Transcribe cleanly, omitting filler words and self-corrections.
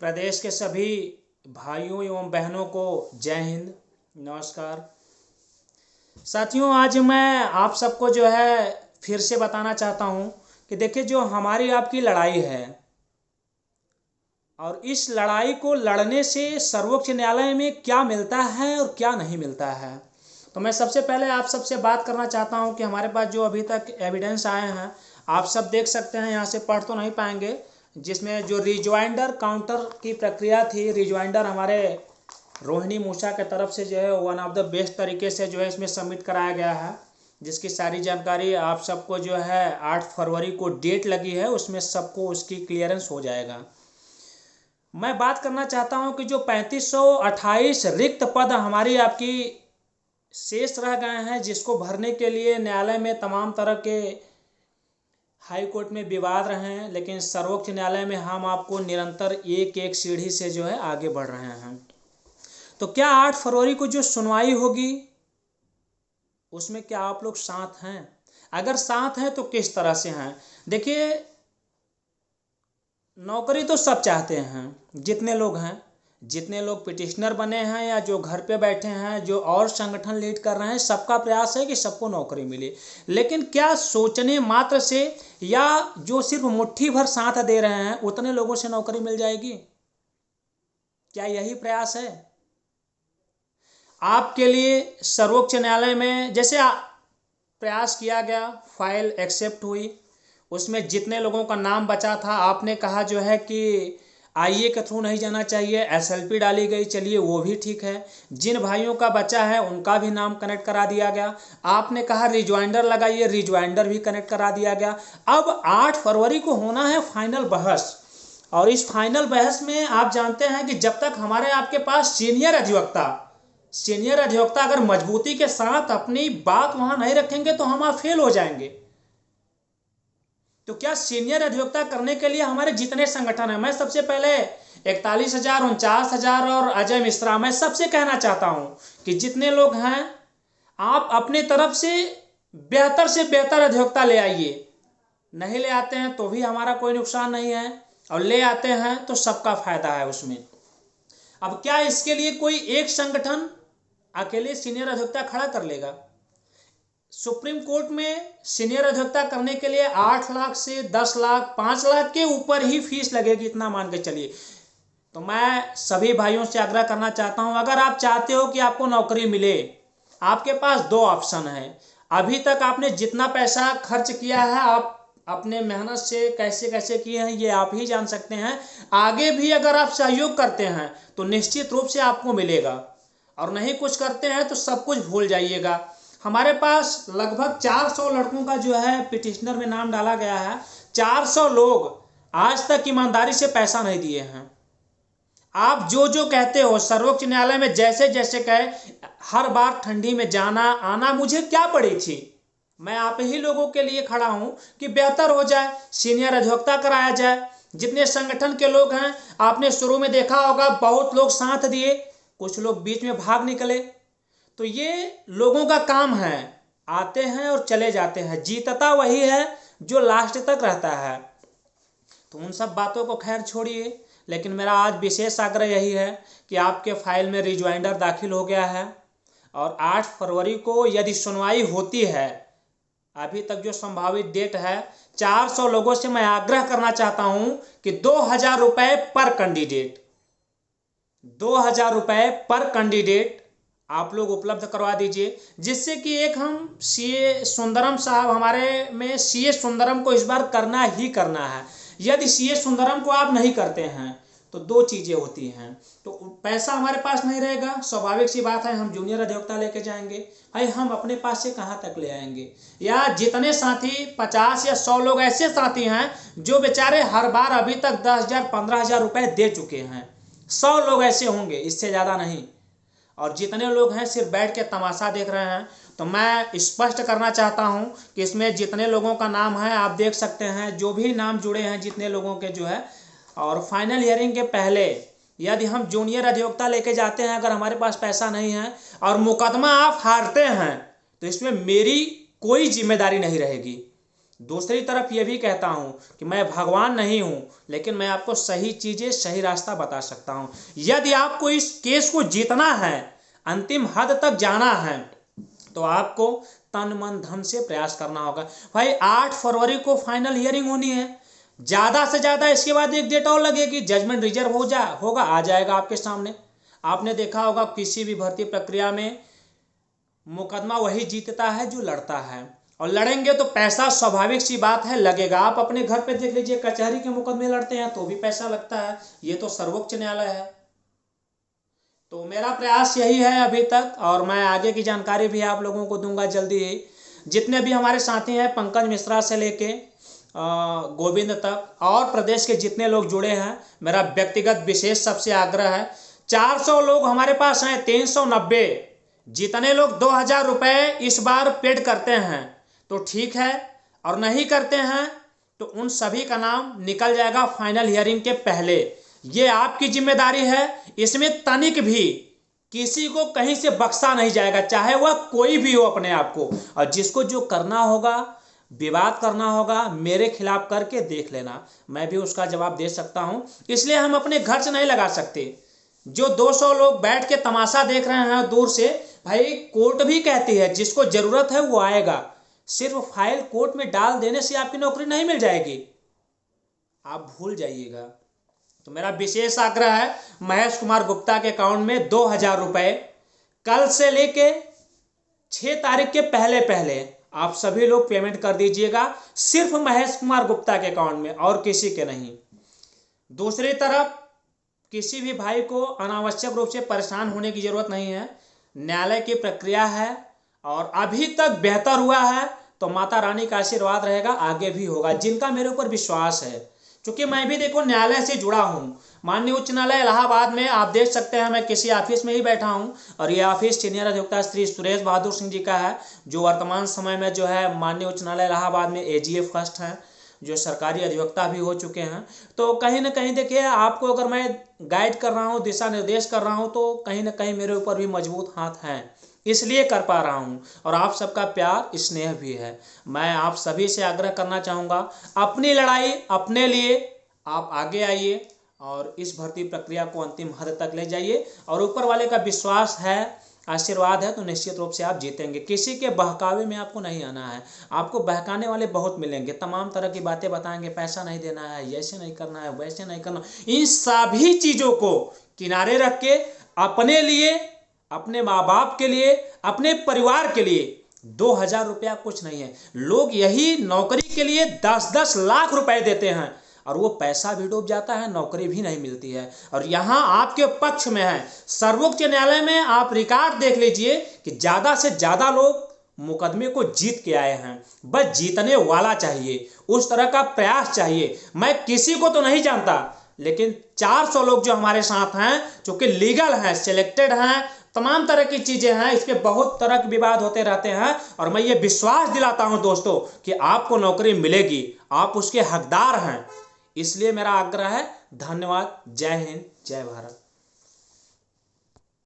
प्रदेश के सभी भाइयों एवं बहनों को जय हिंद, नमस्कार। साथियों, आज मैं आप सबको जो है फिर से बताना चाहता हूं कि देखिए, जो हमारी आपकी लड़ाई है और इस लड़ाई को लड़ने से सर्वोच्च न्यायालय में क्या मिलता है और क्या नहीं मिलता है। तो मैं सबसे पहले आप सबसे बात करना चाहता हूं कि हमारे पास जो अभी तक एविडेंस आए हैं, आप सब देख सकते हैं, यहाँ से पढ़ तो नहीं पाएंगे, जिसमें जो रिज्वाइंडर काउंटर की प्रक्रिया थी, रिज्वाइंडर हमारे रोहिणी मूसा के तरफ से जो है वन ऑफ द बेस्ट तरीके से जो है इसमें सबमिट कराया गया है, जिसकी सारी जानकारी आप सबको जो है 8 फरवरी को डेट लगी है, उसमें सबको उसकी क्लियरेंस हो जाएगा। मैं बात करना चाहता हूं कि जो 3528 रिक्त पद हमारी आपकी शेष रह गए हैं, जिसको भरने के लिए न्यायालय में तमाम तरह के हाई कोर्ट में विवाद रहे हैं, लेकिन सर्वोच्च न्यायालय में हम आपको निरंतर एक एक सीढ़ी से जो है आगे बढ़ रहे हैं। तो क्या 8 फरवरी को जो सुनवाई होगी उसमें क्या आप लोग साथ हैं? अगर साथ हैं तो किस तरह से हैं? देखिए, नौकरी तो सब चाहते हैं, जितने लोग हैं, जितने लोग पिटिशनर बने हैं या जो घर पे बैठे हैं, जो और संगठन लीड कर रहे हैं, सबका प्रयास है कि सबको नौकरी मिले। लेकिन क्या सोचने मात्र से या जो सिर्फ मुट्ठी भर साथ दे रहे हैं उतने लोगों से नौकरी मिल जाएगी? क्या यही प्रयास है आपके लिए? सर्वोच्च न्यायालय में जैसे प्रयास किया गया, फाइल एक्सेप्ट हुई, उसमें जितने लोगों का नाम बचा था आपने कहा जो है कि आईए के थ्रू नहीं जाना चाहिए, एसएलपी डाली गई, चलिए वो भी ठीक है। जिन भाइयों का बचा है उनका भी नाम कनेक्ट करा दिया गया। आपने कहा रिज्वाइंडर लगाइए, रिज्वाइंडर भी कनेक्ट करा दिया गया। अब 8 फरवरी को होना है फाइनल बहस, और इस फाइनल बहस में आप जानते हैं कि जब तक हमारे आपके पास सीनियर अधिवक्ता अगर मजबूती के साथ अपनी बात वहां नहीं रखेंगे तो हम फेल हो जाएंगे। तो क्या सीनियर अधिवक्ता करने के लिए हमारे जितने संगठन हैं, मैं सबसे पहले 41,000, 49,000 और अजय मिश्रा, मैं सबसे कहना चाहता हूं कि जितने लोग हैं आप अपने तरफ से बेहतर अधिवक्ता ले आइए। नहीं ले आते हैं तो भी हमारा कोई नुकसान नहीं है, और ले आते हैं तो सबका फायदा है उसमें। अब क्या इसके लिए कोई एक संगठन अकेले सीनियर अधिवक्ता खड़ा कर लेगा? सुप्रीम कोर्ट में सीनियर अधिवक्ता करने के लिए 8 लाख से 10 लाख 5 लाख के ऊपर ही फीस लगेगी, इतना मान के चलिए। तो मैं सभी भाइयों से आग्रह करना चाहता हूं, अगर आप चाहते हो कि आपको नौकरी मिले, आपके पास 2 ऑप्शन है। अभी तक आपने जितना पैसा खर्च किया है, आप अपने मेहनत से कैसे कैसे किए हैं ये आप ही जान सकते हैं। आगे भी अगर आप सहयोग करते हैं तो निश्चित रूप से आपको मिलेगा, और नहीं कुछ करते हैं तो सब कुछ भूल जाइएगा। हमारे पास लगभग 400 लड़कों का जो है पिटिशनर में नाम डाला गया है। 400 लोग आज तक ईमानदारी से पैसा नहीं दिए हैं। आप जो जो कहते हो, सर्वोच्च न्यायालय में जैसे जैसे कहे, हर बार ठंडी में जाना आना मुझे क्या पड़ी थी? मैं आप ही लोगों के लिए खड़ा हूं कि बेहतर हो जाए, सीनियर अधिवक्ता कराया जाए। जितने संगठन के लोग हैं, आपने शुरू में देखा होगा बहुत लोग साथ दिए, कुछ लोग बीच में भाग निकले। तो ये लोगों का काम है, आते हैं और चले जाते हैं, जीतता वही है जो लास्ट तक रहता है। तो उन सब बातों को खैर छोड़िए, लेकिन मेरा आज विशेष आग्रह यही है कि आपके फाइल में रिज्वाइंडर दाखिल हो गया है, और 8 फरवरी को यदि सुनवाई होती है, अभी तक जो संभावित डेट है, 400 लोगों से मैं आग्रह करना चाहता हूं कि 2,000 रुपए पर कैंडिडेट, 2,000 रुपए पर कैंडिडेट आप लोग उपलब्ध करवा दीजिए, जिससे कि एक हम सीए सुंदरम साहब, हमारे में सीए सुंदरम को इस बार करना ही करना है। यदि सीए सुंदरम को आप नहीं करते हैं तो 2 चीजें होती हैं। तो पैसा हमारे पास नहीं रहेगा, स्वाभाविक सी बात है, हम जूनियर अधिवक्ता लेके जाएंगे, भाई हम अपने पास से कहाँ तक ले आएंगे? या जितने साथी 50 या 100 लोग ऐसे साथी हैं जो बेचारे हर बार अभी तक 10,000 15,000 रुपए दे चुके हैं, 100 लोग ऐसे होंगे, इससे ज्यादा नहीं। और जितने लोग हैं सिर्फ बैठ के तमाशा देख रहे हैं। तो मैं स्पष्ट करना चाहता हूं कि इसमें जितने लोगों का नाम है आप देख सकते हैं, जो भी नाम जुड़े हैं जितने लोगों के जो है। और फाइनल हियरिंग के पहले यदि हम जूनियर अधिवक्ता लेके जाते हैं, अगर हमारे पास पैसा नहीं है और मुकदमा आप हारते हैं, तो इसमें मेरी कोई जिम्मेदारी नहीं रहेगी। दूसरी तरफ ये भी कहता हूँ कि मैं भगवान नहीं हूँ, लेकिन मैं आपको सही चीज़ें, सही रास्ता बता सकता हूँ। यदि आपको इस केस को जीतना है, अंतिम हद तक जाना है, तो आपको तन मन धन से प्रयास करना होगा। भाई 8 फरवरी को फाइनल हियरिंग होनी है, ज़्यादा से ज़्यादा इसके बाद एक डेट और लगेगी, जजमेंट रिजर्व होगा, आ जाएगा आपके सामने। आपने देखा होगा किसी भी भर्ती प्रक्रिया में मुकदमा वही जीतता है जो लड़ता है, और लड़ेंगे तो पैसा स्वाभाविक सी बात है लगेगा। आप अपने घर पे देख लीजिए, कचहरी के मुकदमे लड़ते हैं तो भी पैसा लगता है, ये तो सर्वोच्च न्यायालय है। तो मेरा प्रयास यही है अभी तक, और मैं आगे की जानकारी भी आप लोगों को दूंगा जल्दी ही। जितने भी हमारे साथी हैं, पंकज मिश्रा से लेके गोविंद तक, और प्रदेश के जितने लोग जुड़े हैं, मेरा व्यक्तिगत विशेष सबसे आग्रह है, 400 लोग हमारे पास हैं, 390, जितने लोग 2000 रुपये इस बार पेड करते हैं तो ठीक है, और नहीं करते हैं तो उन सभी का नाम निकल जाएगा फाइनल हियरिंग के पहले। ये आपकी जिम्मेदारी है, इसमें तनिक भी किसी को कहीं से बख्शा नहीं जाएगा, चाहे वह कोई भी हो अपने आप को। और जिसको जो करना होगा, विवाद करना होगा, मेरे खिलाफ करके देख लेना, मैं भी उसका जवाब दे सकता हूं। इसलिए हम अपने घर से नहीं लगा सकते। जो 200 लोग बैठ के तमाशा देख रहे हैं दूर से, भाई कोर्ट भी कहती है जिसको जरूरत है वो आएगा, सिर्फ फाइल कोर्ट में डाल देने से आपकी नौकरी नहीं मिल जाएगी, आप भूल जाइएगा। तो मेरा विशेष आग्रह है, महेश कुमार गुप्ता के अकाउंट में 2000 रुपये कल से लेके 6 तारीख के पहले आप सभी लोग पेमेंट कर दीजिएगा, सिर्फ महेश कुमार गुप्ता के अकाउंट में, और किसी के नहीं। दूसरी तरफ किसी भी भाई को अनावश्यक रूप से परेशान होने की जरूरत नहीं है। न्यायालय की प्रक्रिया है और अभी तक बेहतर हुआ है, तो माता रानी का आशीर्वाद रहेगा, आगे भी होगा, जिनका मेरे ऊपर विश्वास है। क्योंकि मैं भी देखो न्यायालय से जुड़ा हूँ, माननीय उच्च न्यायालय इलाहाबाद में आप देख सकते हैं, मैं किसी ऑफिस में ही बैठा हूँ, और ये ऑफिस सीनियर अधिवक्ता श्री सुरेश बहादुर सिंह जी का है, जो वर्तमान समय में जो है माननीय उच्च न्यायालय इलाहाबाद में AGA फर्स्ट हैं, जो सरकारी अधिवक्ता भी हो चुके हैं। तो कहीं ना कहीं देखिए, आपको अगर मैं गाइड कर रहा हूँ, दिशा निर्देश कर रहा हूँ, तो कहीं ना कहीं मेरे ऊपर भी मजबूत हाथ हैं, इसलिए कर पा रहा हूँ, और आप सबका प्यार स्नेह भी है। मैं आप सभी से आग्रह करना चाहूँगा, अपनी लड़ाई अपने लिए आप आगे आइए और इस भर्ती प्रक्रिया को अंतिम हद तक ले जाइए, और ऊपर वाले का विश्वास है, आशीर्वाद है, तो निश्चित रूप से आप जीतेंगे। किसी के बहकावे में आपको नहीं आना है। आपको बहकाने वाले बहुत मिलेंगे, तमाम तरह की बातें बताएंगे, पैसा नहीं देना है, ऐसे नहीं करना है, वैसे नहीं करना। इन सभी चीज़ों को किनारे रख के अपने लिए, अपने माँ बाप के लिए, अपने परिवार के लिए 2000 रुपया कुछ नहीं है। लोग यही नौकरी के लिए 10-10 लाख रुपए देते हैं, और वो पैसा भी डूब जाता है, नौकरी भी नहीं मिलती है। और यहाँ आपके पक्ष में है, सर्वोच्च न्यायालय में आप रिकॉर्ड देख लीजिए कि ज़्यादा से ज़्यादा लोग मुकदमे को जीत के आए हैं। बस जीतने वाला चाहिए, उस तरह का प्रयास चाहिए। मैं किसी को तो नहीं जानता, लेकिन 400 लोग जो हमारे साथ हैं, जो कि लीगल हैं, सिलेक्टेड हैं, तमाम तरह की चीज़ें हैं, इस पे बहुत तरह के विवाद होते रहते हैं, और मैं ये विश्वास दिलाता हूं दोस्तों कि आपको नौकरी मिलेगी, आप उसके हकदार हैं। इसलिए मेरा आग्रह है। धन्यवाद। जय हिंद, जय भारत।